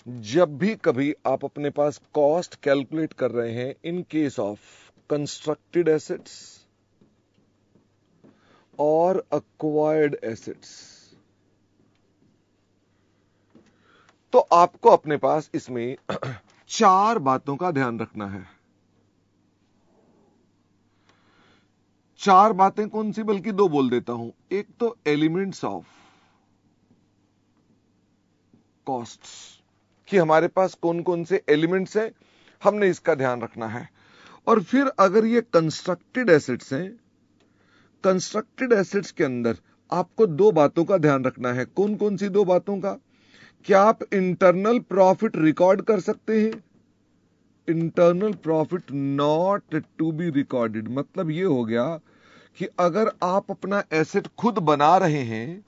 जब भी कभी आप अपने पास कॉस्ट कैलकुलेट कर रहे हैं in case of constructed assets और अक्वायर्ड एसेट्स, तो आपको अपने पास इसमें चार बातों का ध्यान रखना है। चार बातें कौन सी, बल्कि दो बोल देता हूं। एक तो एलिमेंट्स ऑफ कॉस्ट्स, कि हमारे पास कौन कौन से एलिमेंट्स हैं, हमने इसका ध्यान रखना है। और फिर अगर ये कंस्ट्रक्टेड एसेट्स हैं, कंस्ट्रक्टेड एसेट्स के अंदर आपको दो बातों का ध्यान रखना है। कौन कौन सी दो बातों का? क्या आप इंटरनल प्रॉफिट रिकॉर्ड कर सकते हैं? Internal profit not to be recorded, मतलब ये हो गया कि अगर आप अपना एसेट खुद बना रहे हैं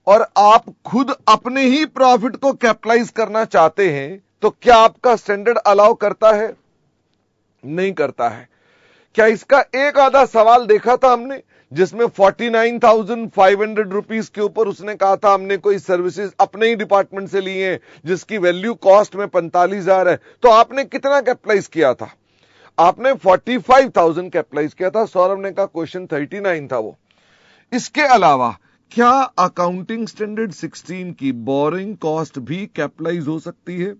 और आप खुद अपने ही प्रॉफिट को कैपिटलाइज करना चाहते हैं, तो क्या आपका स्टैंडर्ड अलाउ करता है? नहीं करता है। क्या इसका एक आधा सवाल देखा था हमने, जिसमें 49,500 रुपीज के ऊपर उसने कहा था हमने कोई सर्विसेज अपने ही डिपार्टमेंट से ली है जिसकी वैल्यू कॉस्ट में 45,000 है, तो आपने कितना कैपिटलाइज किया था? आपने 45,000 कैपिटलाइज किया था। सौरभ ने कहा क्वेश्चन 39 था वो। इसके अलावा क्या अकाउंटिंग स्टैंडर्ड 16 की बोरिंग कॉस्ट भी कैपिटलाइज हो सकती है?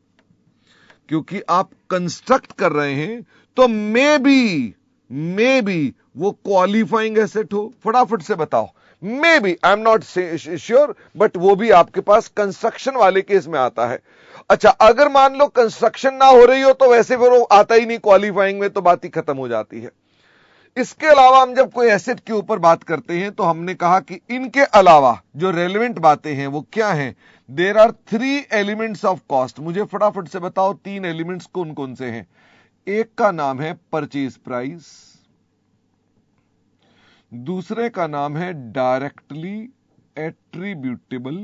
क्योंकि आप कंस्ट्रक्ट कर रहे हैं तो मे बी वो क्वालिफाइंग एसेट हो। फटाफट से बताओ। May be, I am not sure, but वो भी आपके पास कंस्ट्रक्शन वाले केस में आता है। अच्छा, अगर मान लो कंस्ट्रक्शन ना हो रही हो तो वैसे फिर वो आता ही नहीं क्वालिफाइंग में, तो बात ही खत्म हो जाती है। इसके अलावा हम जब कोई एसेट के ऊपर बात करते हैं तो हमने कहा कि इनके अलावा जो रेलेवेंट बातें हैं वो क्या हैं? There are 3 elements of cost. मुझे फटाफट से बताओ 3 एलिमेंट्स कौन कौन से हैं? एक का नाम है परचेज प्राइस, दूसरे का नाम है डायरेक्टली एट्रीब्यूटेबल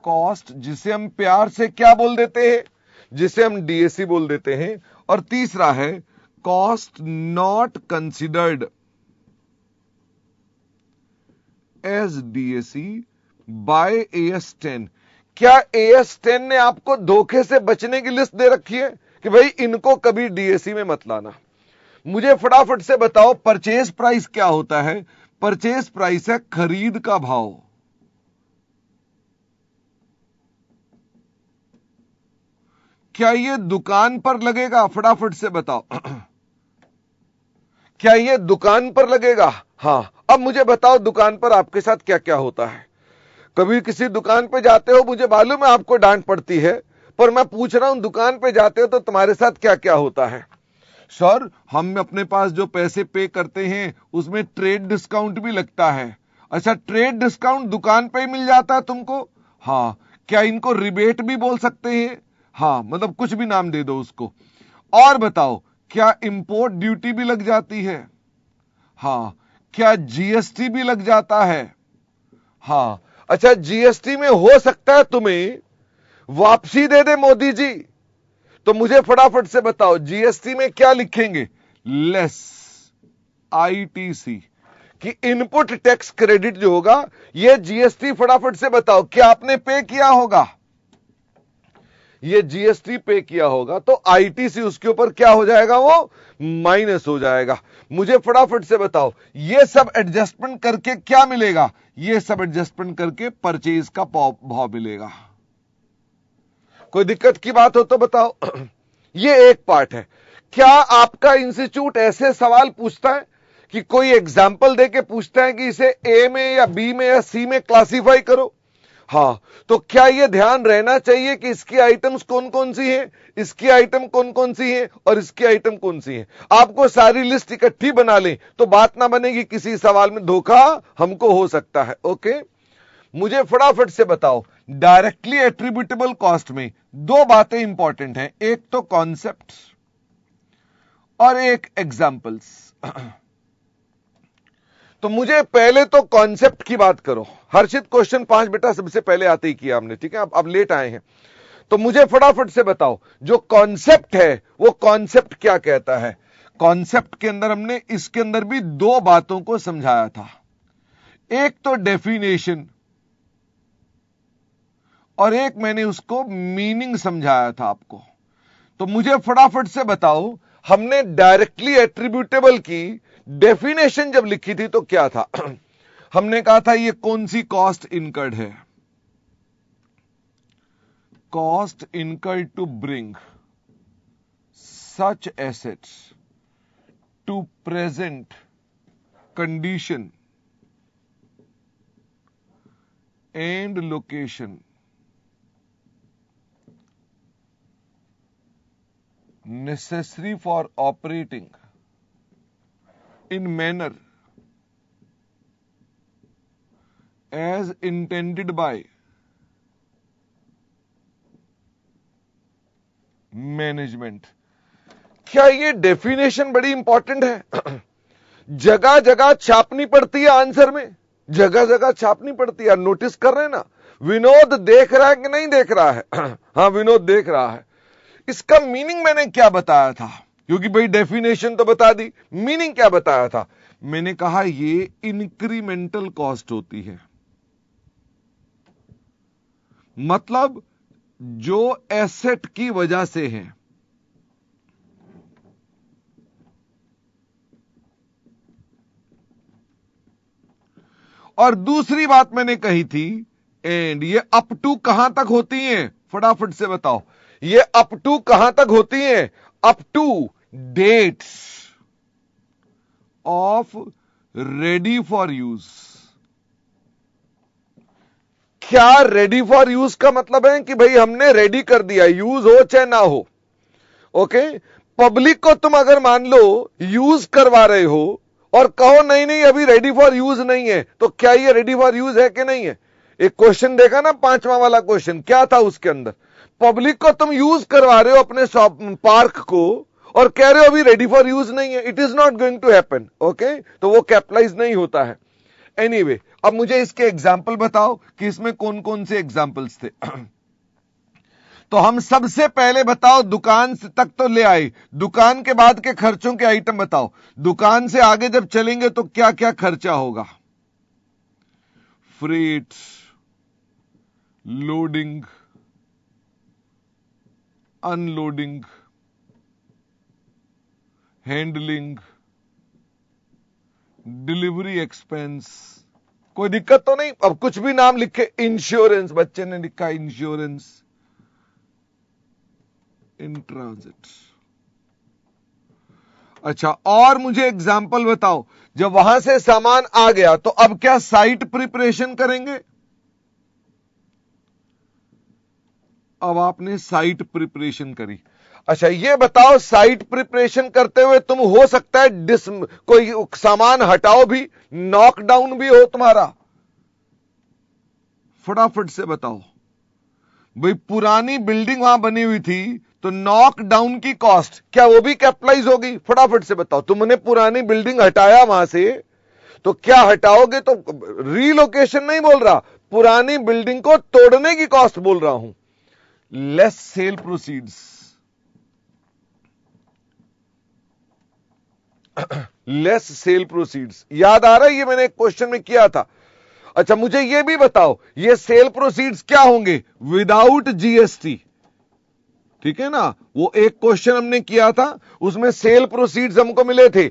कॉस्ट, जिसे हम प्यार से क्या बोल देते हैं? जिसे हम डीएसी बोल देते हैं। और तीसरा है cost not considered as DAC by AS10। क्या AS10 ने आपको धोखे से बचने की लिस्ट दे रखी है कि भाई इनको कभी डीएसी में मत लाना? मुझे फटाफट से बताओ परचेज प्राइस क्या होता है? परचेज प्राइस है खरीद का भाव। क्या ये दुकान पर लगेगा? फटाफट से बताओ। क्या ये दुकान पर लगेगा? हां। अब मुझे बताओ दुकान पर आपके साथ क्या क्या होता है? कभी किसी दुकान पे जाते हो, मुझे मालूम है आपको डांट पड़ती है, पर मैं पूछ रहा हूं दुकान पे जाते हो तो तुम्हारे साथ क्या क्या होता है? सर, हम अपने पास जो पैसे पे करते हैं उसमें ट्रेड डिस्काउंट भी लगता है। अच्छा, ट्रेड डिस्काउंट दुकान पे ही मिल जाता है तुमको? हां। क्या इनको रिबेट भी बोल सकते हैं? हां, मतलब कुछ भी नाम दे दो उसको। और बताओ, क्या इंपोर्ट ड्यूटी भी लग जाती है? हां। क्या जीएसटी भी लग जाता है? हां। अच्छा, जीएसटी में हो सकता है तुम्हें वापसी दे दे मोदी जी, तो मुझे फटाफट से बताओ जीएसटी में क्या लिखेंगे? लेस आईटीसी, कि इनपुट टैक्स क्रेडिट जो होगा ये जीएसटी। फटाफट से बताओ क्या आपने पे किया होगा? ये जीएसटी पे किया होगा तो आईटीसी उसके ऊपर क्या हो जाएगा? वो माइनस हो जाएगा। मुझे फटाफट से बताओ ये सब एडजस्टमेंट करके क्या मिलेगा? ये सब एडजस्टमेंट करके परचेज का भाव मिलेगा। कोई दिक्कत की बात हो तो बताओ। ये एक पार्ट है। क्या आपका इंस्टीट्यूट ऐसे सवाल पूछता है कि कोई एग्जाम्पल देके पूछता है कि इसे ए में या बी में या सी में क्लासिफाई करो? हां। तो क्या यह ध्यान रहना चाहिए कि इसकी आइटम्स कौन कौन सी हैं, इसकी आइटम कौन कौन सी हैं और इसकी आइटम कौन सी हैं? आपको सारी लिस्ट इकट्ठी बना लें तो बात ना बनेगी, किसी सवाल में धोखा हमको हो सकता है। ओके, मुझे फटाफट से बताओ डायरेक्टली एट्रीब्यूटेबल कॉस्ट में दो बातें इंपॉर्टेंट हैं, एक तो कॉन्सेप्ट और एक एग्जाम्पल्स। तो मुझे पहले तो कॉन्सेप्ट की बात करो। हर्षित क्वेश्चन 5 बेटा सबसे पहले आते ही किया हमने, ठीक है? अब लेट आए हैं तो मुझे फटाफट से बताओ जो कॉन्सेप्ट है वो कॉन्सेप्ट क्या कहता है? कॉन्सेप्ट के अंदर हमने इसके अंदर भी दो बातों को समझाया था। एक तो डेफिनेशन, और एक मैंने उसको मीनिंग समझाया था आपको। तो मुझे फटाफट से बताओ, हमने डायरेक्टली एट्रीब्यूटेबल की डेफिनेशन जब लिखी थी तो क्या था? हमने कहा था ये कौन सी कॉस्ट इनकर्ड है? Cost incurred to bring such assets to present condition and location necessary for operating in manner as intended by management। क्या ये डेफिनेशन बड़ी इंपॉर्टेंट है? जगह जगह छापनी पड़ती है आंसर में, जगह जगह छापनी पड़ती है। नोटिस कर रहे हैं ना? विनोद देख रहा है कि नहीं देख रहा है? हाँ, विनोद देख रहा है। इसका मीनिंग मैंने क्या बताया था? क्योंकि भाई डेफिनेशन तो बता दी, मीनिंग क्या बताया था? मैंने कहा ये इंक्रीमेंटल कॉस्ट होती है, मतलब जो एसेट की वजह से है। और दूसरी बात मैंने कही थी, एंड ये अप टू कहां तक होती है? फटाफट से बताओ, ये अप टू कहां तक होती है? Up to dates of ready for use. क्या रेडी फॉर यूज का मतलब है कि भाई हमने रेडी कर दिया, यूज हो चाहे ना हो। ओके, पब्लिक को तुम अगर मान लो यूज करवा रहे हो और कहो नहीं नहीं अभी रेडी फॉर यूज नहीं है, तो क्या ये रेडी फॉर यूज है कि नहीं है? एक क्वेश्चन देखा ना, 5वां वाला क्वेश्चन, क्या था उसके अंदर? पब्लिक को तुम यूज करवा रहे हो अपने पार्क को और कह रहे हो अभी रेडी फॉर यूज नहीं है, it is not going to happen. Okay, तो वो कैपिटलाइज नहीं होता है। एनीवे, अब मुझे इसके एग्जाम्पल बताओ कि इसमें कौन कौन से एग्जाम्पल्स थे। तो हम सबसे पहले बताओ, दुकान तक तो ले आए, दुकान के बाद के खर्चों के आइटम बताओ। दुकान से आगे जब चलेंगे तो क्या क्या खर्चा होगा? Freight, loading, unloading, handling, delivery expense. कोई दिक्कत तो नहीं? अब कुछ भी नाम लिखे, इंश्योरेंस, बच्चे ने लिखा इंश्योरेंस इन ट्रांजिट। अच्छा, और मुझे एग्जाम्पल बताओ, जब वहां से सामान आ गया तो अब क्या साइट प्रिपरेशन करेंगे? अब आपने साइट प्रिपरेशन करी। अच्छा, ये बताओ, साइट प्रिपरेशन करते हुए तुम हो सकता है कोई सामान हटाओ भी, नॉकडाउन भी हो तुम्हारा। फटाफट से बताओ भाई, पुरानी बिल्डिंग वहां बनी हुई थी तो नॉकडाउन की कॉस्ट क्या वो भी कैपिटलाइज होगी? फटाफट से बताओ, तुमने पुरानी बिल्डिंग हटाया वहां से, तो क्या हटाओगे? तो रीलोकेशन नहीं बोल रहा, पुरानी बिल्डिंग को तोड़ने की कॉस्ट बोल रहा हूं। Less sale proceeds, less sale proceeds. याद आ रहा है? ये मैंने एक क्वेश्चन में किया था। अच्छा, मुझे ये भी बताओ, ये सेल प्रोसीड्स क्या होंगे? Without GST. ठीक है ना? वो एक क्वेश्चन हमने किया था, उसमें सेल प्रोसीड्स हमको मिले थे।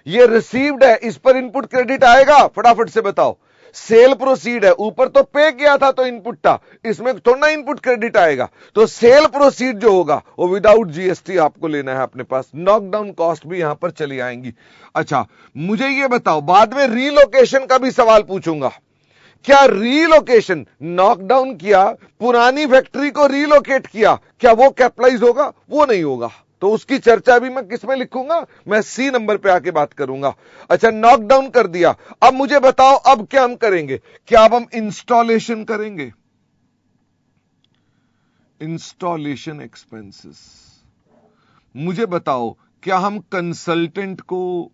ये रिसीव्ड है, इस पर इनपुट क्रेडिट आएगा? फटाफट से बताओ। सेल प्रोसीड है, ऊपर तो पे किया था तो इनपुट था, इसमें थोड़ा इनपुट क्रेडिट आएगा। तो सेल प्रोसीड जो होगा वो विदाउट जीएसटी आपको लेना है अपने पास। नॉकडाउन कॉस्ट भी यहां पर चली आएंगी। अच्छा, मुझे ये बताओ, बाद में रीलोकेशन का भी सवाल पूछूंगा। क्या रीलोकेशन, नॉकडाउन किया, पुरानी फैक्ट्री को रीलोकेट किया, क्या वो कैपिटलाइज होगा? वो नहीं होगा। तो उसकी चर्चा भी मैं किसमें लिखूंगा? मैं सी नंबर पे आके बात करूंगा। अच्छा, नॉकडाउन कर दिया, अब मुझे बताओ अब क्या हम करेंगे? क्या अब हम इंस्टॉलेशन करेंगे? Installation expenses. मुझे बताओ, क्या हम कंसल्टेंट को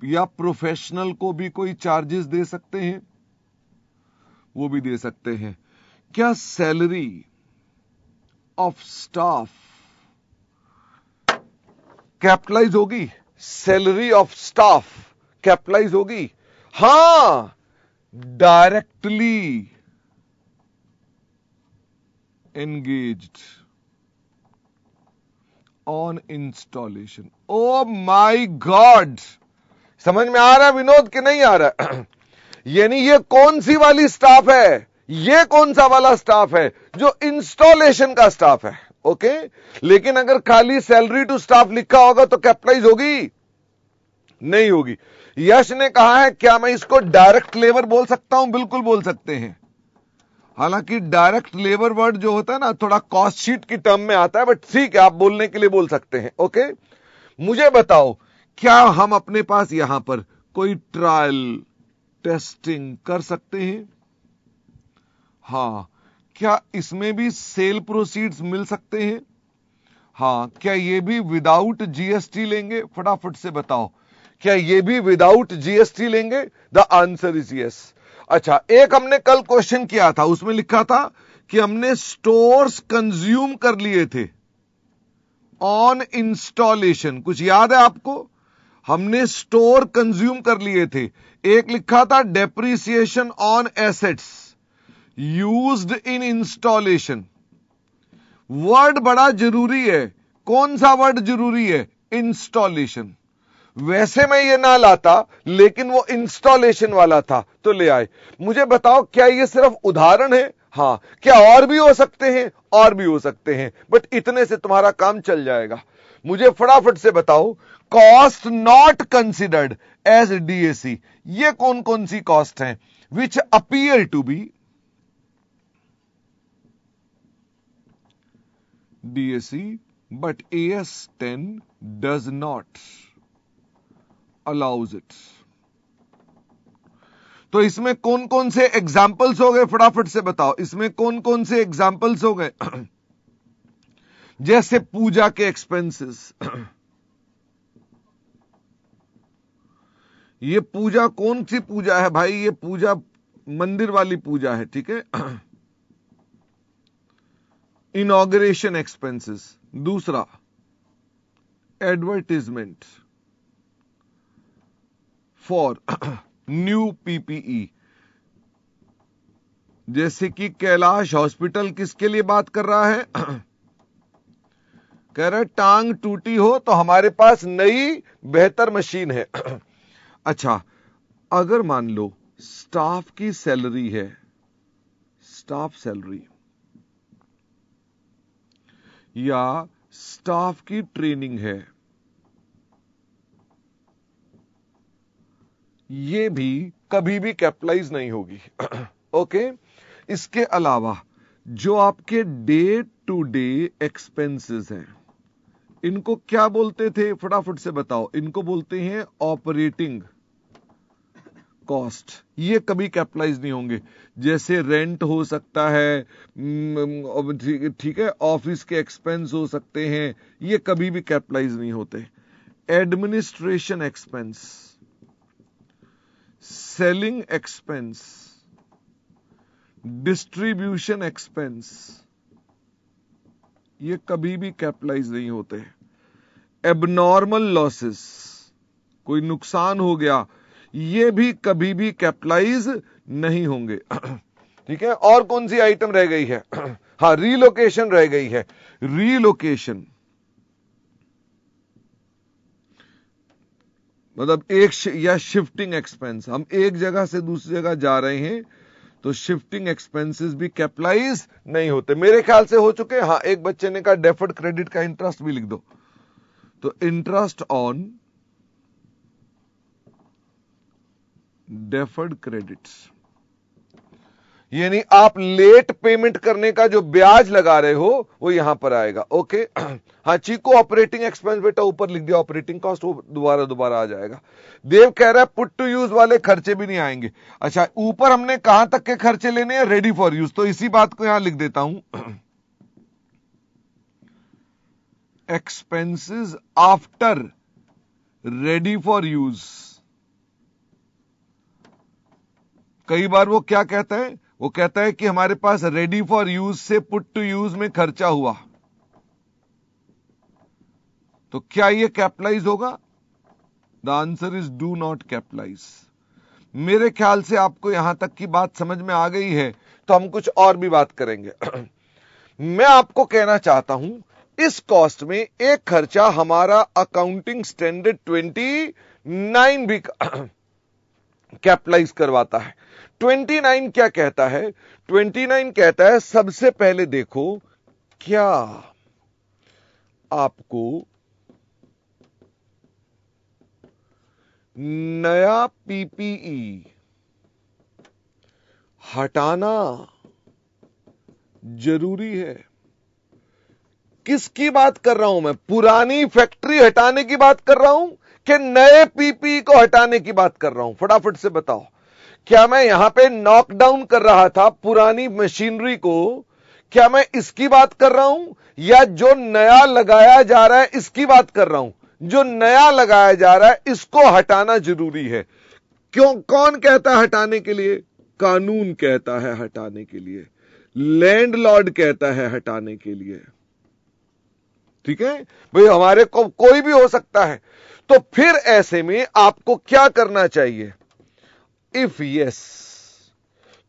या प्रोफेशनल को भी कोई चार्जेस दे सकते हैं? वो भी दे सकते हैं। क्या सैलरी ऑफ स्टाफ कैपिटलाइज होगी? सैलरी ऑफ स्टाफ कैपिटलाइज होगी? हां, directly engaged on installation. Oh my god, समझ में आ रहा है विनोद कि नहीं आ रहा है? यानी ये कौन सी वाली स्टाफ है, ये कौन सा वाला स्टाफ है? जो इंस्टॉलेशन का स्टाफ है. ओके, लेकिन अगर खाली सैलरी टू स्टाफ लिखा होगा तो कैपिटलाइज होगी? नहीं होगी. यश ने कहा है क्या मैं इसको डायरेक्ट लेबर बोल सकता हूं? बिल्कुल बोल सकते हैं. हालांकि डायरेक्ट लेबर वर्ड जो होता है ना थोड़ा कॉस्ट शीट की टर्म में आता है, बट ठीक है, आप बोलने के लिए बोल सकते हैं. ओके, मुझे बताओ क्या हम अपने पास यहां पर कोई ट्रायल टेस्टिंग कर सकते हैं? हां. क्या इसमें भी सेल प्रोसीड्स मिल सकते हैं? हां. क्या ये भी विदाउट जीएसटी लेंगे? फटाफट से बताओ, क्या ये भी विदाउट जीएसटी लेंगे? The answer is yes. अच्छा, एक हमने कल क्वेश्चन किया था, उसमें लिखा था कि हमने स्टोर्स कंज्यूम कर लिए थे ऑन इंस्टॉलेशन. कुछ याद है आपको? हमने स्टोर कंज्यूम कर लिए थे. एक लिखा था depreciation on assets used in installation. Word बड़ा जरूरी है. कौन सा वर्ड जरूरी है? इंस्टॉलेशन. वैसे मैं ये ना लाता, लेकिन वो इंस्टॉलेशन वाला था तो ले आए. मुझे बताओ क्या ये सिर्फ उदाहरण है? हां. क्या और भी हो सकते हैं? और भी हो सकते हैं, बट इतने से तुम्हारा काम चल जाएगा. मुझे फटाफट से बताओ, cost not considered as DAC, ये कौन कौन सी कॉस्ट हैं which appear to be DAC but AS 10 does not allows it. तो इसमें कौन कौन से एग्जाम्पल्स हो गए? फटाफट से बताओ, इसमें कौन कौन से एग्जाम्पल्स हो गए? जैसे पूजा के एक्सपेंसेस. ये पूजा कौन सी पूजा है भाई? ये पूजा मंदिर वाली पूजा है, ठीक है. Inauguration expenses. दूसरा, एडवर्टीजमेंट फॉर न्यू पीपीई. जैसे कि कैलाश हॉस्पिटल किसके लिए बात कर रहा है? कह रहा है टांग टूटी हो तो हमारे पास नई बेहतर मशीन है. अच्छा, अगर मान लो स्टाफ की सैलरी है, स्टाफ सैलरी या स्टाफ की ट्रेनिंग है, ये भी कभी भी कैपिटलाइज नहीं होगी. ओके. इसके अलावा जो आपके डे टू डे एक्सपेंसेस हैं, इनको क्या बोलते थे? फटाफट से बताओ. इनको बोलते हैं ऑपरेटिंग कॉस्ट. ये कभी कैपिटलाइज नहीं होंगे. जैसे रेंट हो सकता है, ठीक है, ऑफिस के एक्सपेंस हो सकते हैं, ये कभी भी कैपिटलाइज नहीं होते. Administration expense, selling expense, distribution expense, ये कभी भी कैपिटलाइज नहीं होते. एबनॉर्मल लॉसेस, कोई नुकसान हो गया, ये भी कभी भी कैपिटलाइज नहीं होंगे. ठीक है. और कौन सी आइटम रह गई है? हाँ, रीलोकेशन रह गई है. रीलोकेशन मतलब या शिफ्टिंग एक्सपेंस. हम एक जगह से दूसरी जगह जा रहे हैं तो शिफ्टिंग एक्सपेंसेस भी कैपिटलाइज नहीं होते. मेरे ख्याल से हो चुके. हाँ, एक बच्चे ने कहा डेफर्ड क्रेडिट का इंटरेस्ट भी लिख दो. तो इंटरेस्ट ऑन डेफर्ड क्रेडिट्स, यानी आप लेट पेमेंट करने का जो ब्याज लगा रहे हो वो यहां पर आएगा. ओके. हाँ चीको, ऑपरेटिंग एक्सपेंस बेटा ऊपर लिख दिया, ऑपरेटिंग कॉस्ट, वो दोबारा आ जाएगा. देव कह रहा है पुट टू यूज वाले खर्चे भी नहीं आएंगे. अच्छा, ऊपर हमने कहां तक के खर्चे लेने हैं? Ready for use. तो इसी बात को यहां लिख देता हूं. Expenses after ready for use. कई बार वो क्या कहता है? वो कहता है कि हमारे पास रेडी फॉर यूज से पुट टू यूज में खर्चा हुआ, तो क्या ये कैपिटलाइज होगा? The answer is do not capitalise. मेरे ख्याल से आपको यहां तक की बात समझ में आ गई है, तो हम कुछ और भी बात करेंगे. मैं आपको कहना चाहता हूं इस कॉस्ट में एक खर्चा हमारा अकाउंटिंग स्टैंडर्ड 29 भी कैपिटलाइज करवाता है। 29 क्या कहता है? 29 कहता है सबसे पहले देखो क्या आपको नया पीपीई हटाना जरूरी है। किसकी बात कर रहा हूं मैं? पुरानी फैक्ट्री हटाने की बात कर रहा हूं कि नए पीपीई को हटाने की बात कर रहा हूं? फटाफट से बताओ। क्या मैं यहां पे नॉकडाउन कर रहा था पुरानी मशीनरी को? क्या मैं इसकी बात कर रहा हूं या जो नया लगाया जा रहा है इसकी बात कर रहा हूं? जो नया लगाया जा रहा है इसको हटाना जरूरी है। क्यों? कौन कहता है हटाने के लिए? कानून कहता है हटाने के लिए, लैंडलॉर्ड कहता है हटाने के लिए। ठीक है भाई, हमारे को कोई भी हो सकता है। तो फिर ऐसे में आपको क्या करना चाहिए? इफ यस,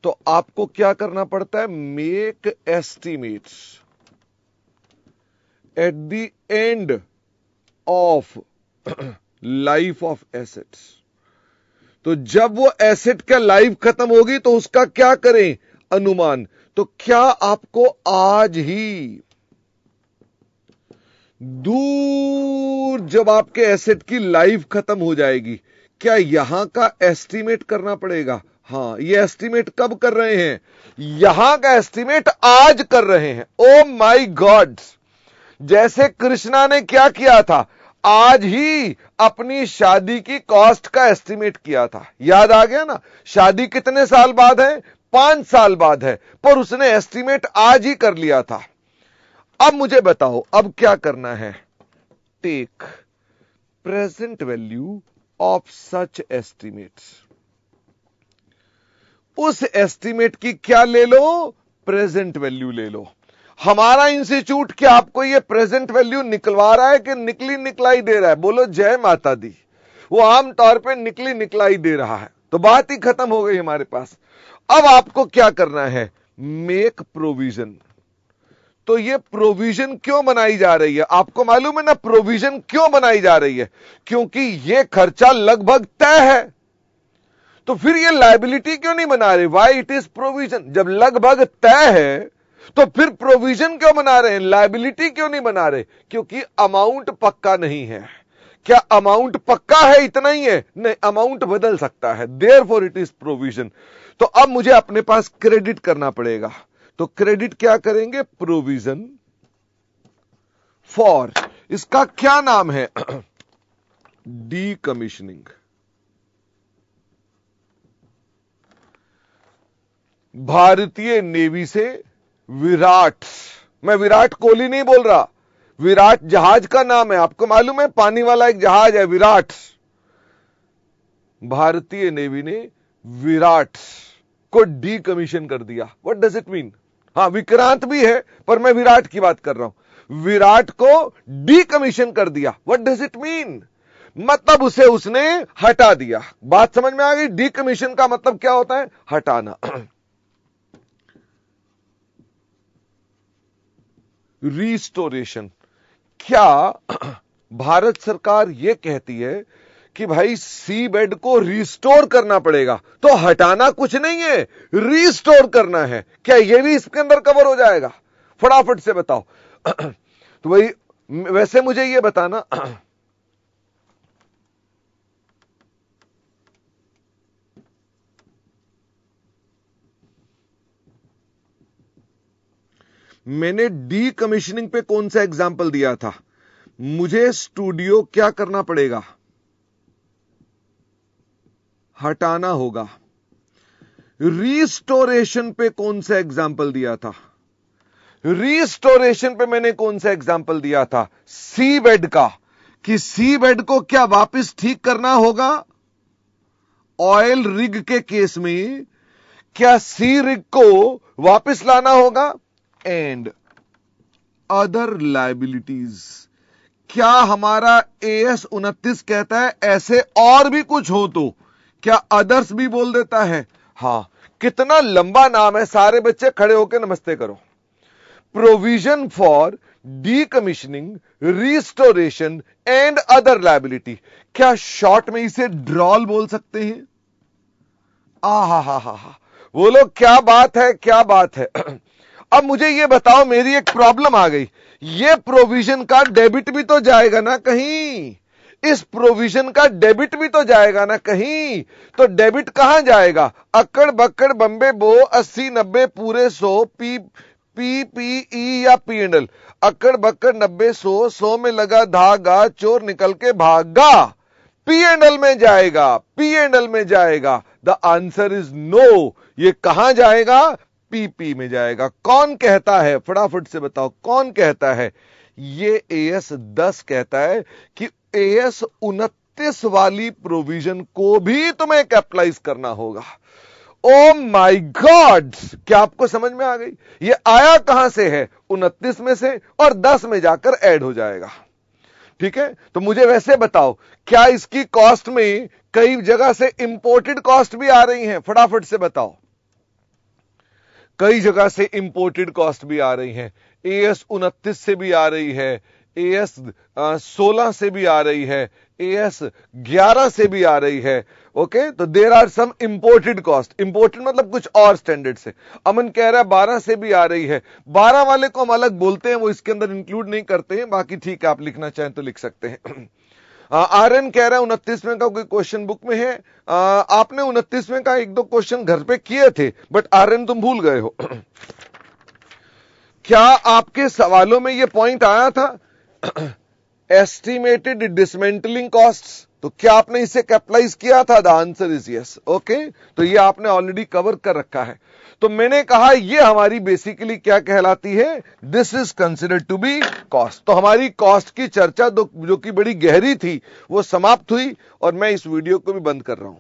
तो आपको क्या करना पड़ता है? Make estimates at the end of life of assets. तो जब वो एसेट का लाइफ खत्म होगी तो उसका क्या करें? अनुमान। तो क्या आपको आज ही दूर जब आपके एसेट की लाइफ खत्म हो जाएगी, क्या यहां का एस्टिमेट करना पड़ेगा? हां, ये एस्टिमेट कब कर रहे हैं? यहां का एस्टिमेट आज कर रहे हैं। Oh my God! जैसे कृष्णा ने क्या किया था? आज ही अपनी शादी की कॉस्ट का एस्टिमेट किया था। याद आ गया ना? शादी कितने साल बाद है? 5 साल बाद है, पर उसने एस्टिमेट आज ही कर लिया था। अब मुझे बताओ अब क्या करना है? Take present value of such estimates. उस एस्टिमेट की क्या ले लो? प्रेजेंट वैल्यू ले लो। हमारा इंस्टीट्यूट क्या आपको ये प्रेजेंट वैल्यू निकलवा रहा है कि निकली निकलाई दे रहा है? बोलो जय माता दी। वो आमतौर पे निकली निकलाई दे रहा है। तो बात ही खत्म हो गई हमारे पास। अब आपको क्या करना है? Make provision. तो ये प्रोविजन क्यों बनाई जा रही है? आपको मालूम है ना प्रोविजन क्यों बनाई जा रही है? क्योंकि ये खर्चा लगभग तय है। तो फिर ये लायबिलिटी क्यों नहीं बना रहे? Why it is provision. जब लगभग तय है तो फिर प्रोविजन क्यों बना रहे हैं? लायबिलिटी क्यों नहीं बना रहे? क्योंकि अमाउंट पक्का नहीं है। क्या अमाउंट पक्का है इतना ही है? नहीं, अमाउंट बदल सकता है। Therefore it is provision. तो अब मुझे अपने पास क्रेडिट करना पड़ेगा। तो क्रेडिट क्या करेंगे? प्रोविजन फॉर, इसका क्या नाम है? डीकमीशनिंग। भारतीय नेवी से विराट, मैं विराट कोहली नहीं बोल रहा, विराट जहाज का नाम है। आपको मालूम है पानी वाला एक जहाज है विराट। भारतीय नेवी ने विराट को डीकमीशन कर दिया। What does it mean? हां, विक्रांत भी है पर मैं विराट की बात कर रहा हूं। विराट को डीकमीशन कर दिया। What does it mean? मतलब उसे उसने हटा दिया। बात समझ में आ गई? डीकमीशन का मतलब क्या होता है? हटाना। रिस्टोरेशन। क्या भारत सरकार यह कहती है कि भाई सी बेड को रिस्टोर करना पड़ेगा? तो हटाना कुछ नहीं है, रिस्टोर करना है। क्या यह भी इसके अंदर कवर हो जाएगा? फटाफट से बताओ। तो भाई वैसे मुझे यह बताना, मैंने डीकमीशनिंग पे कौन सा एग्जाम्पल दिया था? मुझे स्टूडियो क्या करना पड़ेगा? हटाना होगा। रिस्टोरेशन पे कौन सा एग्जाम्पल दिया था? रिस्टोरेशन पे मैंने कौन सा एग्जाम्पल दिया था? सी बेड का, कि सी बेड को क्या वापस ठीक करना होगा? ऑयल रिग के केस में क्या सी रिग को वापस लाना होगा? And other liabilities. क्या हमारा AS 29 कहता है ऐसे और भी कुछ हो तो? क्या अदर्स भी बोल देता है? हां। कितना लंबा नाम है, सारे बच्चे खड़े होकर नमस्ते करो। Provision for decommissioning, restoration and other liability. क्या शॉर्ट में इसे ड्रॉल बोल सकते हैं? हा, बोलो क्या बात है, क्या बात है। अब मुझे ये बताओ, मेरी एक प्रॉब्लम आ गई, ये प्रोविजन का डेबिट भी तो जाएगा ना कहीं, इस प्रोविजन का डेबिट भी तो जाएगा ना कहीं। तो डेबिट कहां जाएगा? अक्कड़ बक्कड़ बम्बे बो 80 90 पूरे 100 पी पी पी ई या पी एंड एल। अक्कड़ बक्कड़ 90 100 में लगा धागा, चोर निकल के भागा, पी एंड एल में जाएगा, पी एंड एल में जाएगा। The answer is no. ये कहां जाएगा? पीपी में जाएगा। कौन कहता है, फटाफट से बताओ कौन कहता है? ये एएस 10 कहता है कि एएस 29 वाली प्रोविजन को भी तुम्हें कैपिटलाइज करना होगा। ओ माय गॉड, क्या आपको समझ में आ गई? ये आया कहां से है? 29 में से, और 10 में जाकर ऐड हो जाएगा। ठीक है, तो मुझे वैसे बताओ, क्या इसकी कॉस्ट में कई जगह से इंपोर्टेड कॉस्ट भी आ रही हैं? फटाफट से बताओ। कई जगह से इंपोर्टेड कॉस्ट भी आ रही हैं। एएस 29 से भी आ रही है, एएस 16 से भी आ रही है, एएस 11 से भी आ रही है। ओके, तो there are some imported cost. Imported मतलब कुछ और स्टैंडर्ड से। अमन कह रहा है 12 से भी आ रही है। 12 वाले को हम अलग बोलते हैं, वो इसके अंदर इंक्लूड नहीं करते हैं। बाकी ठीक है, आप लिखना चाहें तो लिख सकते हैं। आर्यन कह रहा है 29वें का कोई क्वेश्चन बुक में है। आपने 29वें का 1-2 क्वेश्चन घर पे किए थे, बट आर्यन तुम भूल गए हो। क्या आपके सवालों में यह पॉइंट आया था? एस्टिमेटेड डिसमेंटलिंग कॉस्ट्स, तो क्या आपने इसे कैपिटलाइज किया था? The answer is yes. Okay, तो ये आपने ऑलरेडी कवर कर रखा है। तो मैंने कहा ये हमारी बेसिकली क्या कहलाती है? This is considered to be cost. तो हमारी कॉस्ट की चर्चा जो कि बड़ी गहरी थी, वो समाप्त हुई, और मैं इस वीडियो को भी बंद कर रहा हूं।